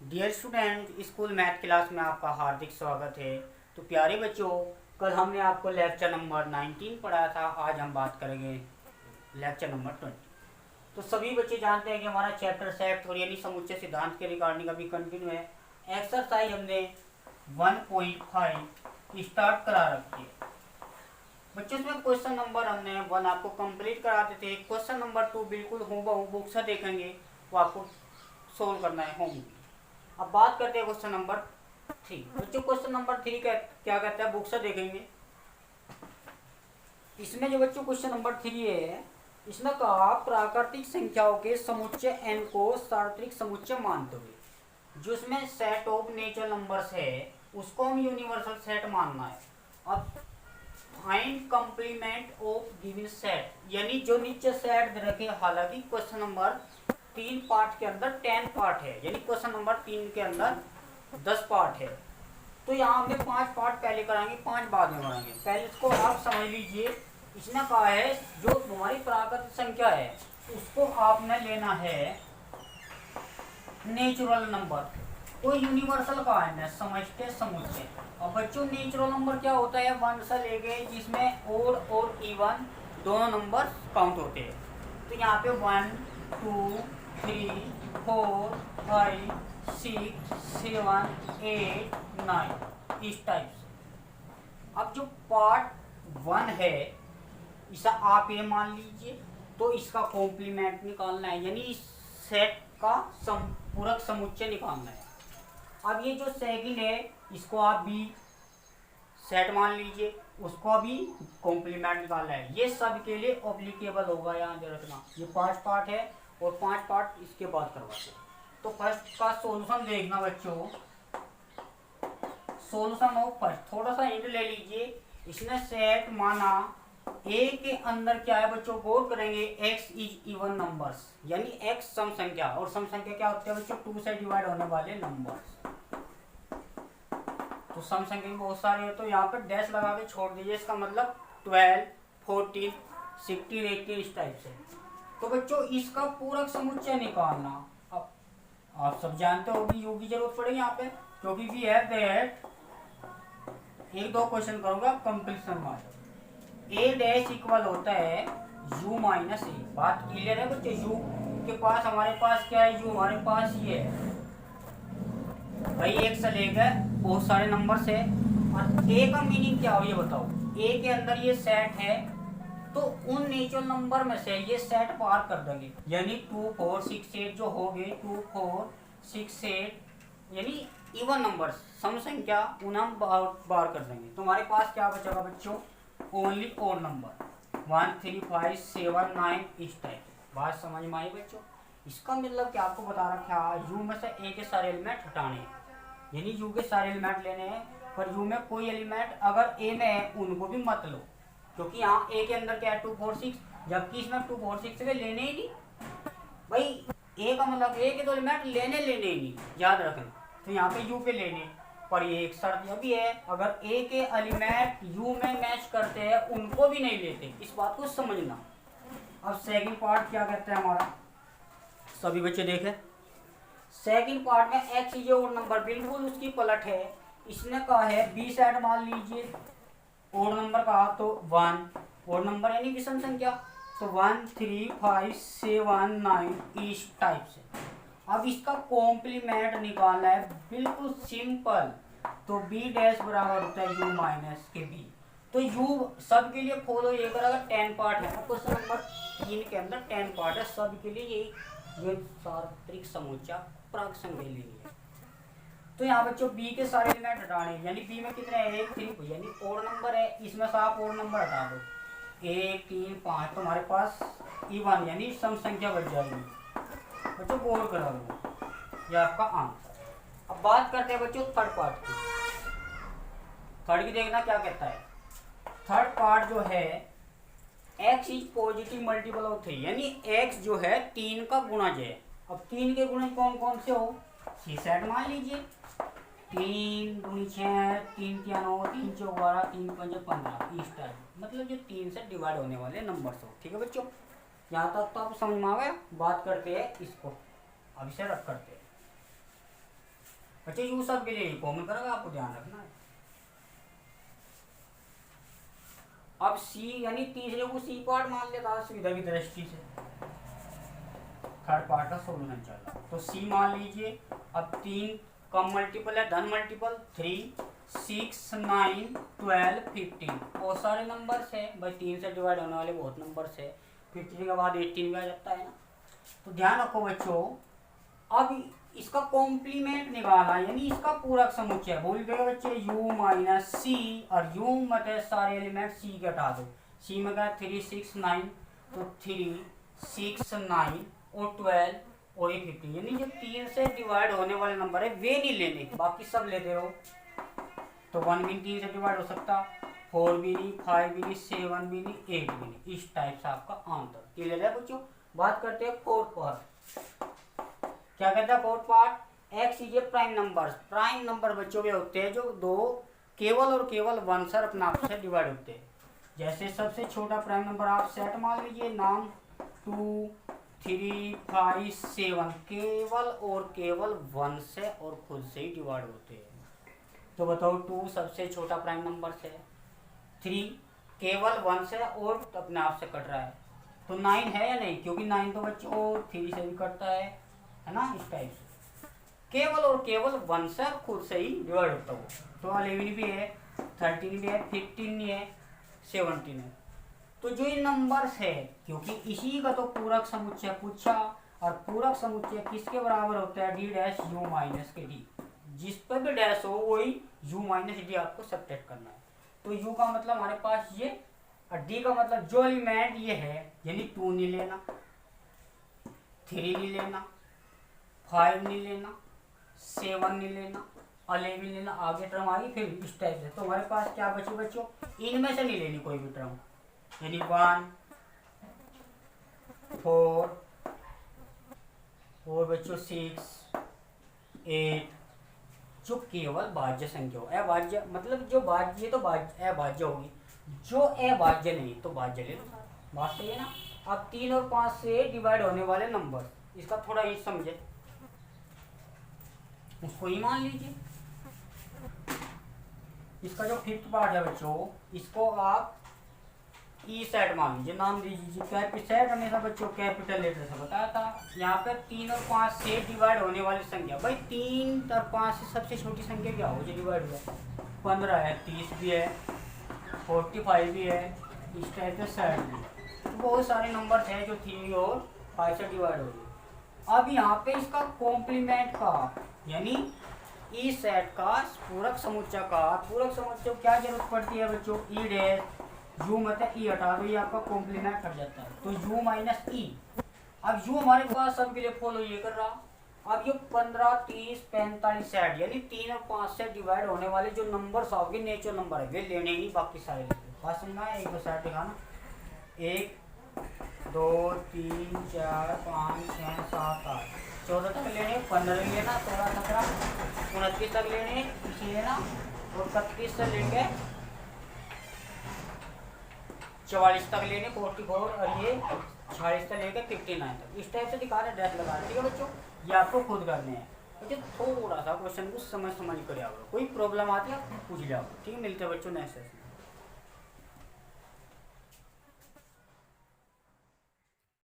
Dear student, school math class में आपका हार्दिक स्वागत है। तो प्यारे बच्चों, कल हमने आपको लेक्चर नंबर 19 पढ़ाया था। आज हम बात करेंगे लेक्चर नंबर 20। तो सभी बच्चे जानते हैं कि हमारा चैप्टर सेट थ्योरी यानी समुच्चय सिद्धांत के रिगार्डिंग अभी कंटिन्यू है। एक्सरसाइज हमने 1.5 स्टार्ट करा रखी है बच्चों। इसमें क्वेश्चन नंबर हमने 1 आपको कंप्लीट कराते थे। क्वेश्चन नंबर 2 बिल्कुल हूबहू बुक से देखेंगे, वो आपको सोल्व करना है होमवर्क। अब बात करते हैं क्वेश्चन नंबर 3। बच्चों क्वेश्चन नंबर 3 क्या कहता है, बुक से देखेंगे। इसमें जो बच्चों क्वेश्चन नंबर 3 है, इसमें कहा प्राकृतिक संख्याओं के समुच्चय n को सार्वत्रिक समुच्चय मानते हुए जो इसमें सेट ऑफ नेचुरल नंबर्स है उसको हम यूनिवर्सल सेट मानना है। अब find complement of given set, यानी जो नीचे सेट दे रखे, हालांकि क्वेश्चन नंबर 3 पार्ट के अंदर 10 पार्ट है, यानी क्वेश्चन नंबर 3 के अंदर 10 पार्ट है। तो यहाँ हमने 5 पार्ट पहले कराएंगे, 5 बाद में कराएंगे। पहले इसको आप समझ लीजिए। इसमें कहा है जो हमारी प्राकृतिक संख्या है उसको आपने लेना है नेचुरल नंबर, कोई यूनिवर्सल का है समझते समुच्चय। और बच्चों नेचुरल नंबर क्या होता है, 1 से लेके जिसमें ओड और इवन दोनों नंबर काउंट होते हैं। तो यहाँ पे 1 2 3 4 5 6 7 8 9 इस टाइप से। अब जो पार्ट 1 है इसे आप ये मान लीजिए, तो इसका कॉम्प्लीमेंट निकालना है, यानी इस सेट का पूरक समुच्चय निकालना है। अब ये जो सेकंड है इसको आप भी सेट मान लीजिए, उसको भी कॉम्प्लीमेंट निकालना है। ये सब के लिए एप्लीकेबल होगा, यहाँ दे रखना। ये 5 पार्ट है और 5 पार्ट इसके बाद करवाते हैं। तो फर्स्ट का सॉल्यूशन देखना बच्चों। सॉल्यूशन ऑफ फर्स्ट, थोड़ा सा हिंट ले लीजिए। इसने सेट माना ए के अंदर क्या है बच्चों, गौर करेंगे, x इज इवन नंबर्स, यानी x सम संख्या। और सम संख्या क्या होती है बच्चों, 2 से डिवाइड होने वाले नंबर्स। तो सम संख्या बहुत सारे हैं, तो यहाँ पर डैश लगा के छोड़ दीजिए। इसका मतलब 12 14 16 18 इस टाइप से। तो बच्चों इसका पूरक समुच्चय निकालना। अब आप सब जानते हो कि यू की जरूरत पड़ेगी यहाँ पे, क्योंकि वी हैव दैट। एक दो क्वेश्चन करूंगा कंप्लीशन वाले। ए डैश इक्वल होता है u माइनस ए। बात क्लियर है बच्चे। u के पास हमारे पास क्या है, u हमारे पास ये है भाई, एक से लेकर बहुत सारे नंबर से। और ए का मीनिंग क्या हो ये बताओ। ए के अंदर ये सेट है, तो उन नेचुरल नंबर में से ये सेट पार कर देंगे, यानी 2 4 6 8 जो हो गए 2 4 6 8, यानी इवन नंबर सम संख्या उन्हें हम बार कर देंगे। तो हमारे पास क्या बचेगा बच्चों, ओनली ओड नंबर 1 3 5 7 9 इस टाइप। बात समझ में आई बच्चों। इसका मतलब क्या आपको बता रखा है, यू में से ए के सारे एलिमेंट हटाने हैं, यानी यू के सारे एलिमेंट लेने हैं। पर यू में कोई एलिमेंट अगर ए में है उनको भी मत लो, क्योंकि यहाँ ए के अंदर क्या है 2 4 6, जबकि इसमें 2 4 6 के लेने ही नहीं भाई। ए का मतलब ए के तो एलिमेंट लेने ही नहीं, याद रखना। तो यहाँ पे यू पे लेने, पर ये एक शर्त यह भी है, अगर ए के एलिमेंट यू में मैच करते हैं उनको भी नहीं लेते, इस बात को समझना। अब सेकंड पार्ट क्या कहते हैं हमारा, सभी बच्चे देखें। सेकंड पार्ट में एक्स ये और नंबर बिल्कुल उसकी पलट है। इसने कहा है बी सेट मान लीजिए, और नंबर कहा तो 1 और नंबर यानी विषम संख्या, तो 1 3 5 7 9 इस टाइप से। अब इसका कॉम्प्लीमेंट निकालना है, बिल्कुल सिंपल। तो बी डैश बराबर होता है यू माइनस के बी। तो यू सब के लिए फॉलो ये कर, अगर 10 पार्ट है क्वेश्चन नंबर 3 के अंदर 10 पार्ट है, सब के लिए ये सार्वत्रिक समुच्चय प्राक संख्या लेनी है। तो यहाँ बच्चों बी के सारे एलिमेंट हटाने, यानी बी में कितने हैं 1 3, यानी ओड नंबर है, इसमें से आप ओड नंबर हटा दो 1 3 5, तो हमारे पास इवन यानी सम संख्या बच जाएगी बच्चों। गौर करा लो, ये आपका आंसर। अब बात करते हैं बच्चों थर्ड पार्ट की। थर्ड की देखना क्या कहता है। थर्ड पार्ट जो है x is positive multiple of 3, यानी x जो है 3 का गुणज है। अब 3 के गुणज कौन कौन से हो, सी सेट मान लीजिए। 3 दूनी 6 3 3 9 3 4 12 3 5 15 इस टाइप, मतलब जो 3 से डिवाइड होने वाले नंबर हो। ठीक है बच्चों, यहाँ तक तो आप समझ में आ गया। बात करते हैं इसको, अब इसे रख करते हैं। बच्चे यू सब के लिए कॉमन करेगा, आपको ध्यान रखना है। अब सी यानी तीसरे को सी पार्ट मान लेता सुविधा की दृष्टि से, थर्ड पार्ट का सोल्यूशन चल रहा, तो सी मान लीजिए। अब 3 कम मल्टीपल है, धन मल्टीपल 3 6 9 12 15 बहुत सारे नंबर्स है भाई, 3 से डिवाइड होने वाले बहुत नंबर्स है। 15 के बाद 18 भी आ जाता है ना। तो ध्यान रखो बच्चों, अब इसका कॉम्प्लीमेंट निकाला यानी इसका पूरक समुच्चय बोल देगा बच्चे u माइनस सी, और u मतलब सारे एलिमेंट c के हटा दो। c में क्या 3 6 9, तो 3 6 9 और 12 और ये 15, यानी जो 3 से डिवाइड होने वाले नंबर है वे नहीं लेने, बाकी सब लेते रहो। तो 1 भी 3 से डिवाइड हो सकता, 4 भी नहीं, 5 भी नहीं, 7 भी नहीं, 8 भी नहीं। इस टाइप से आपका आंसर क्लियर है बच्चों। बात करते हैं फोर्थ पार्ट। क्या कहता है fourth part, x is a prime number. Prime number बच्चों के होते हैं जो दो केवल और केवल 1 से अपने आप से डिवाइड होते हैं। जैसे सबसे छोटा प्राइम नंबर आप सेट मान लीजिए, नाम 2 3 5 7 केवल और केवल 1 से और खुद से ही डिवाइड होते हैं। तो बताओ 2 सबसे छोटा प्राइम नंबर से, 3 केवल 1 से और अपने आप से कट रहा है, तो 9 है या नहीं, क्योंकि 9 तो बच्चों 3 से भी कटता है ना। इस टाइप से केवल और केवल 1 से खुद से ही डिवाइड होता हो। तो 11 भी है, 13 भी है, 15 भी है, 17 है। तो जो ये नंबर्स है, क्योंकि इसी का तो पूरक समुच्चय पूछा, और पूरक समुच्चय किसके बराबर होता है, डी डैश यू माइनस के डी। जिस पर भी डैश हो वही यू माइनस डी आपको सब्ट्रैक्ट करना है। तो यू का मतलब हमारे पास ये, और डी का मतलब जो एलिमेंट ये है, यानी 2 नहीं लेना, 3 नहीं लेना, 5 नहीं लेना, 7 नहीं लेना, 11 नहीं लेना, आगे टर्म आ गई फिर इस टाइप से। तो हमारे पास क्या बची बच्चों, इनमें से नहीं लेनी कोई भी टर्म, यानी 1 4 और बच्चों 6 8, जो केवल भाज्य संख्या हो। अभाज्य मतलब जो भाज्य तो अभाज्य होगी, जो अभाज्य नहीं तो भाज्य ले लो, बात सही है ना। अब 3 और 5 से डिवाइड होने वाले नंबर, इसका थोड़ा ये समझे, उसको ही मान लीजिए। इसका जो फिफ्थ पार्ट है बच्चों, इसको आप ई सेट मान लीजिए, नाम दीजिए कैपिटल सेट। हमेशा बच्चों कैपिटल लेटर से बताया था। यहाँ पे 3 और 5 से डिवाइड होने वाली संख्या, भाई 3 और 5 से सबसे छोटी संख्या क्या हो जो डिवाइड हुआ, 15 है, 30 भी है, 45 भी है, इस टाइप से 60 भी। तो बहुत सारे नंबर हैं जो 3 और 5 से डिवाइड हो गए। अब यहाँ पे इसका कॉम्प्लीमेंट का यानी ई सेट का पूरक समुच्चय का, पूरक समुच्चय क्या जरूरत पड़ती है बच्चों, ई डैश यू मतलब ई हटा दो, ये आपका कॉम्प्लीमेंट कर जाता है, तो यू माइनस ई। अब यू हमारे पास सबके लिए फॉलो ये कर रहा। अब ये 15 30 45 60 यानी 3 और 5 से डिवाइड होने वाले जो नंबर्स आओगे नेचुरल नंबर है वे लेने ही, बाकी सारे बात समझना है। 1 2 7 दिखाना, 1 2 3 4 5 6 7 8 14 तक लेने, 15 लेना, 16 17 29 तक लेने, इसी लेना, और 31 से लेंगे 44 तक लेने, 44 और ये 46 से लेकर 59 तक। इस टाइप से दिखा रहे डैश लगा रहे, ठीक है बच्चों। ये आपको खुद करने हैं, बच्चे थोड़ा सा क्वेश्चन को समझ कर आओगे, कोई प्रॉब्लम आती है पूछ जाओ, ठीक है। मिलते हैं बच्चों नेक्स्ट सेशन।